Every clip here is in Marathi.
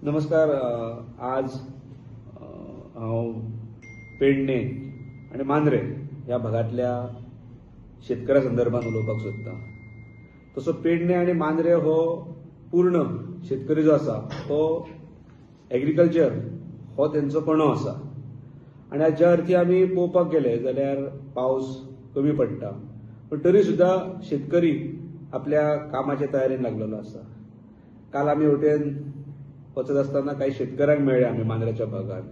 नमस्कार. आज हांव पेडणे आनी मांद्रे ह्या भागातल्या शेतकऱ्या संदर्भात उलोवपाक सोदतां. तसो पेडणे आनी मांद्रे हो पूर्ण शेतकरी जो आसा तो एग्रीकल्चर हो तेंचो कणो आसा आनी ज्या अर्थी आमी पळोवपाक गेले जाल्यार पावस कमी पडटा पण तरी सुद्धा शेतकरी आपल्या कामाच्या तयारीन लागलेलो आसा. काल आमी हेवटेन वचत आसतना काही शेतकऱ्यांक मेळ्ळे आमी मांद्रेच्या भागात.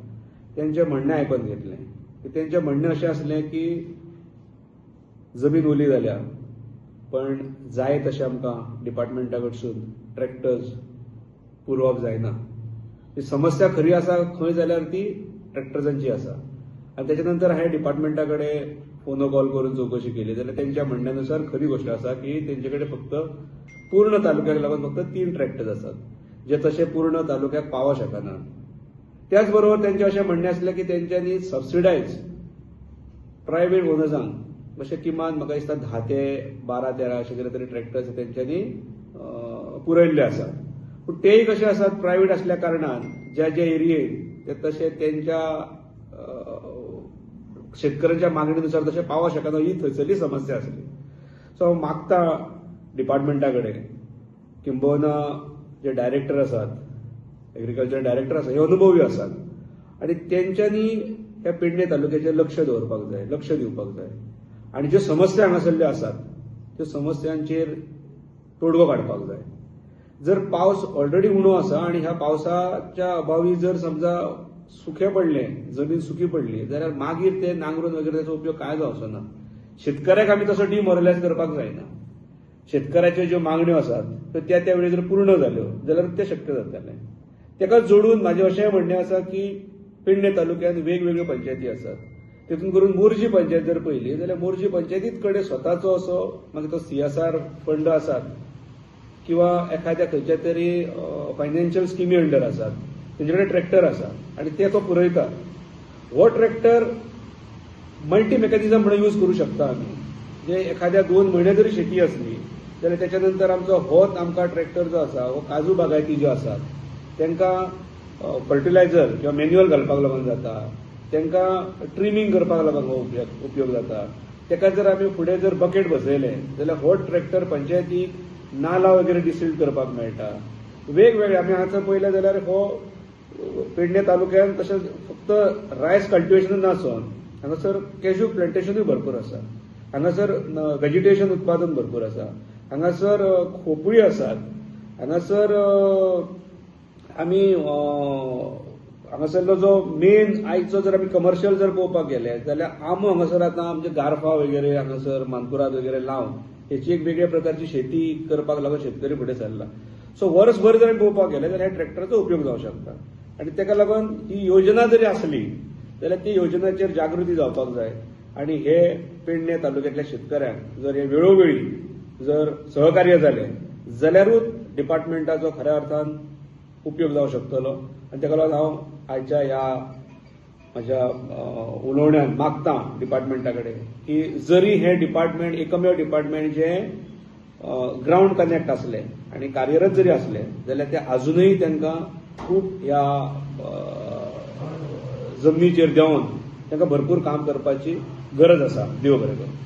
तेंचें म्हणणें आयकून घेतलें की तेंचें म्हणणें अशें आसलें की जमीन ओली जाल्या पण जाय तशें आमकां डिपार्टमेंटा कडसून ट्रॅक्टर्स पुरवप जायना. ही समस्या खरी आसा खंय जाल्यार ती ट्रॅक्टर्सांची आसा. आनी तेच्या नंतर हांवें डिपार्टमेंटा कडेन फोन कॉल करून चवकशी केली जाल्यार तेंच्या म्हणण्यानुसार खरी गोष्ट आसा की तेंचे कडेन फक्त पूर्ण तालुक्याक लागून फक्त 3 ट्रॅक्टर्स आसात जे तशे पूर्ण तालुक्याक पावों शकना. त्याच बरोबर तेंचें अशें म्हणणें आसलें की तेंच्यांनी सबसिडायज प्रायव्हेट ओनर्सांक अशें किमान म्हाका दिसता 10 ते 12-13 अशे कितें तरी ट्रॅक्टर्स तेंच्यांनी पुरयल्ले आसात. पूण तेय कशे आसात प्रायव्हेट आसल्या कारणान ज्या ज्या एरियेक ते तशे तेंच्या शेतकऱ्यांच्या मागणीनुसार तशें पावों शकना. ही थंयसरली समस्या आसली. सो हांव मागतां डिपार्टमेंटा कडेन किंबहुना जे डायरेक्टर आसात एग्रीकल्चर डायरेक्टर आसात हे अनुभवी आसात आनी तेंच्यांनी ह्या पेडणे तालुक्याचेर लक्ष दवरपाक जाय, लक्ष दिवपाक जाय आनी ज्यो समस्या हांगासरल्यो आसात त्यो समस्यांचेर तोडगो काडपाक जाय. जर पावस ऑलरेडी उणो आसा आनी ह्या पावसाच्या अभावी जर समजा सुखें पडलें, जमीन सुकी पडली जाल्यार मागीर ते नांगरून वगैरे त्याचो उपयोग काय जावचो ना. शेतकऱ्याक आमी तसो डिमोरलायज करपाक जायना. शेतकऱ्याच्यो ज्यो मागण्यो आसात त्यो त्या वेळी जर पूर्ण जाल्यो जाल्यार ते शक्य जातलें. तेका जोडून म्हाजें अशें म्हणणें आसा की पेडणे तालुक्यांत वेगवेगळ्यो पंचायती आसात. तेतून करून मोर्जी पंचायत जर पळयली जाल्यार मोर्जी पंचायतीत कडेन स्वताचो असो मागीर तो CSR फंड आसात किंवा एखाद्या खंयच्या तरी फायनान्शियल स्किमी अंडर आसात तेंचे कडेन ट्रॅक्टर आसा आनी ते तो पुरयता. हो ट्रॅक्टर मल्टी मेकॅनिझम म्हणून यूज करू शकता आमी. जे एखाद्या 2 म्हयने जरी शेती असली जाल्यार त्याच्या नंतर आमचो होच आमकां ट्रॅक्टर जो आसा हो काजू बागायती ज्यो आसात तेंकां फर्टिलायझर किंवा मॅन्युअल घालपाक लागून जाता, तेंकां ट्रिमींग करपाक लागून हो उपयोग जाता. तेका जर आमी फुडें जर बकेट बसयले जाल्यार हो ट्रॅक्टर पंचायतीक नाला वगैरे डिसिल्ट करपाक मेळटा. वेगवेगळे आमी हांगासर पळयलें जाल्यार हो पेडणे तालुक्यांत तशेंच फक्त रायस कल्टिवेशन नासून हांगासर कॅज्यू प्लांटेशनूय भरपूर आसा. हांगासर व्हेजिटेशन उत्पादन भरपूर आसा. हांगासर खोपळी आसात. हांगासर आमी हांगासरलो जो मेन आयचो जर आमी कमर्शियल जर पळोवपाक गेले जाल्यार आमो हांगासर आतां आमचे गारफा वगैरे हांगासर मानकुराद वगैरे लावन हेची एक वेगळ्या प्रकारची शेती करपाक लागून शेतकरी फुडें सरला. सो वर्सभर जर आमी पळोवपाक गेले जाल्यार ह्या ट्रॅक्टराचो उपयोग जावंक शकता आनी तेका लागून ही योजना जरी आसली जाल्यार ती योजनेचेर जागृती जावपाक जाय आनी हे पेडणे तालुक्यांतल्या शेतकऱ्यांक जर हे वेळोवेळी जर सहकार्य जालें जाल्यारूच डिपार्टमेंटाचो खऱ्या अर्थान उपयोग जावंक शकतलो. आनी तेका लागून हांव आयच्या ह्या म्हज्या उलोवण्यान मागतां डिपार्टमेंटा कडेन की जरी हें डिपार्टमेंट एकमेव डिपार्टमेंट जें ग्राउंड कनेक्ट आसलें आनी कार्यरत जरी आसलें जाल्यार ते अजुनूय तांकां खूब ह्या जमनीचेर देंवन तांकां भरपूर काम करपाची गरज आसा. देव बरें करूं.